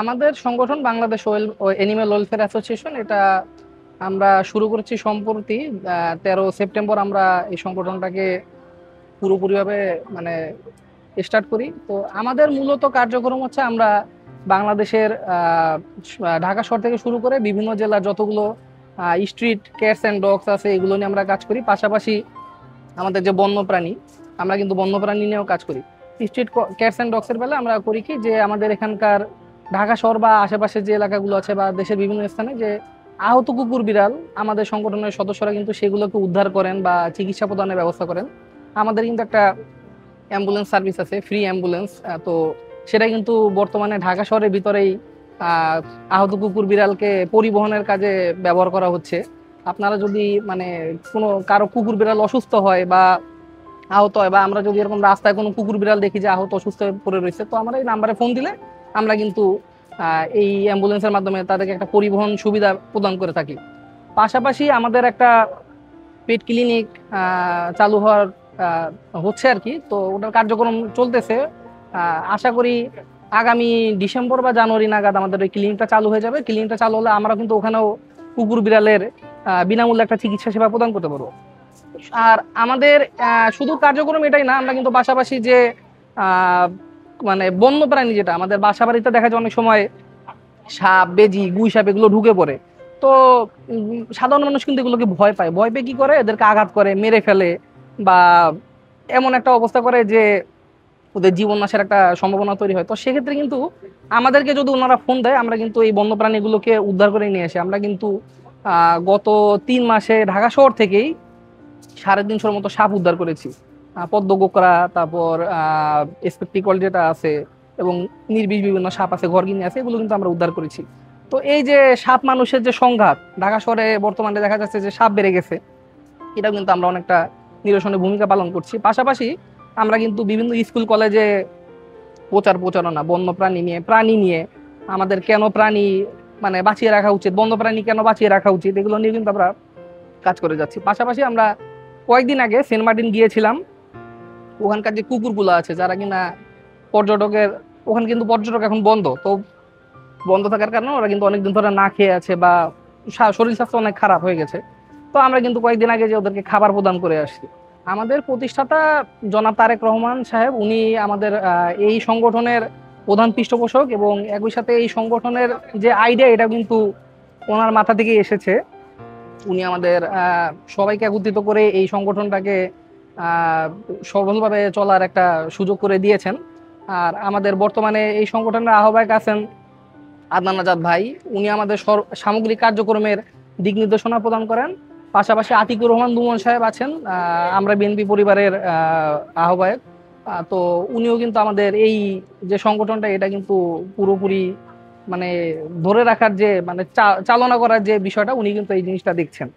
আমাদের সংগঠন Bangladesh animal welfare association, এটা আমরা শুরু করেছি সম্প্রতি। 13 সেপ্টেম্বর আমরা এই সংগঠনটাকে পুরোপুরিভাবে মানে স্টার্ট করি। তো আমাদের মূলত কার্যক্রম হচ্ছে আমরা বাংলাদেশের ঢাকা শহর থেকে শুরু করে বিভিন্ন জেলার যতগুলো স্ট্রিট ক্যাটস অ্যান্ড ডগস আছে এগুলো নিয়ে আমরা কাজ করি। পাশাপাশি আমাদের যে বন্যপ্রাণী, আমরা কিন্তু বন্যপ্রাণী নিয়েও কাজ করি। স্ট্রিট ক্যাটস অ্যান্ড ডগস এর বেলা আমরা করি কি, যে আমাদের এখানকার ঢাকা শহর বা আশেপাশে যে এলাকাগুলো আছে বা দেশের বিভিন্ন স্থানে যে আহত কুকুর বিড়াল, আমাদের সংগঠনের সদস্যরা কিন্তু সেগুলোকে উদ্ধার করেন বা চিকিৎসা প্রদানের ব্যবস্থা করেন। আমাদের কিন্তু একটা অ্যাম্বুলেন্স সার্ভিস আছে, ফ্রি অ্যাম্বুলেন্স। তো সেটা কিন্তু বর্তমানে ঢাকা শহরের ভিতরেই আহ, আহত কুকুর বিড়ালকে পরিবহনের কাজে ব্যবহার করা হচ্ছে। আপনারা যদি কোনো কারো কুকুর বিড়াল অসুস্থ হয় বা আহত হয়, বা আমরা যদি এরকম রাস্তায় কোনো কুকুর বিড়াল দেখি যে আহত অসুস্থ হয়ে পড়ে রয়েছে, তো আমরা এই নাম্বারে ফোন দিলে আমরা কিন্তু এই অ্যাম্বুলেন্সের মাধ্যমে তাদেরকে একটা পরিবহন সুবিধা প্রদান করে থাকি। পাশাপাশি আমাদের একটা পেট ক্লিনিক চালু হওয়ার হচ্ছে আর কি, তো ওটার কার্যক্রম চলতেছে। আশা করি আগামী ডিসেম্বর বা জানুয়ারি নাগাদ আমাদের ওই ক্লিনিকটা চালু হয়ে যাবে। ক্লিনিকটা চালু হলে আমরা কিন্তু ওখানেও কুকুর বিড়ালের বিনামূল্যে একটা চিকিৎসা সেবা প্রদান করতে পারবো। আর আমাদের শুধু কার্যক্রম এটাই না, আমরা কিন্তু পাশাপাশি যে আহ, বন্য প্রাণী, যেটা আমাদের বাসা বাড়িতে দেখা যায় অনেক সময় সাপ, বেজি, গুই সাপ এগুলো ঢুকে পড়ে। তো সাধারণ মানুষ কিন্তু এগুলোকে ভয় পায়, ভয় পেয়ে কি করে, এদেরকে আঘাত করে, মেরে ফেলে, বা এমন একটা অবস্থা করে যে ওদের জীবন নাশের একটা সম্ভাবনা তৈরি হয়। তো সেক্ষেত্রে কিন্তু আমাদেরকে যদি ওনারা ফোন দেয়, আমরা কিন্তু এই বন্য প্রাণীগুলোকে উদ্ধার করে নিয়ে আসি। আমরা কিন্তু গত 3 মাসে ঢাকা শহর থেকেই 350 মতো সাপ উদ্ধার করেছি। পদ্ম গোকরা, তারপর স্পেকটিকল যেটা আছে, এবং নির্বিষ বিভিন্ন সাপ আছে, ঘরগিনি আছে, এগুলো কিন্তু আমরা উদ্ধার করেছি। তো এই যে সাপ মানুষের যে সংঘাত, ঢাকা শহরে বর্তমানে দেখা যাচ্ছে যে সাপ বেড়ে গেছে, এটাও কিন্তু আমরা অনেকটা নিরসনে ভূমিকা পালন করছি। পাশাপাশি আমরা কিন্তু বিভিন্ন স্কুল কলেজে প্রচারণা বন্য প্রাণী নিয়ে আমাদের কেন প্রাণী বাঁচিয়ে রাখা উচিত, বন্য প্রাণী কেন বাঁচিয়ে রাখা উচিত, এগুলো নিয়ে কিন্তু আমরা কাজ করে যাচ্ছি। পাশাপাশি আমরা কয়েকদিন আগে সেন্ট মার্টিন গিয়েছিলাম। ওখানকার যে কুকুরগুলো আছে যারা কিনা পর্যটকের, ওখানে কিন্তু পর্যটক এখন বন্ধ, তো বন্ধ থাকার কারণে ওরা কিন্তু অনেকদিন ধরে না খেয়ে আছে বা শরীর স্বাস্থ্য অনেক খারাপ হয়ে গেছে। তো আমরা কিন্তু কয়েকদিন আগে যে ওদেরকে খাবার প্রদান করে আসছি। আমাদের প্রতিষ্ঠাতা জনাব তারেক রহমান সাহেব, উনি আমাদের এই সংগঠনের প্রধান পৃষ্ঠপোষক, এবং একই সাথে এই সংগঠনের যে আইডিয়া এটা কিন্তু ওনার মাথা থেকে এসেছে। উনি আমাদের সবাইকে একত্রিত করে এই সংগঠনটাকে আহ সফলভাবে চলার একটা সুযোগ করে দিয়েছেন। আর আমাদের বর্তমানে এই সংগঠনের আহ্বায়ক আছেন আদনান আজাদ ভাই। উনি আমাদের সামগ্রিক কার্যক্রমের দিক নির্দেশনা প্রদান করেন। পাশাপাশি আতিকুর রহমান দুমন সাহেব আছেন, আমরা বিএনপি পরিবারের আহ্বায়ক। তো উনিও কিন্তু আমাদের এই যে সংগঠনটা, এটা কিন্তু পুরোপুরি মানে ধরে রাখার যে চালনা করার যে বিষয়টা, উনি কিন্তু এই জিনিসটা দেখছেন।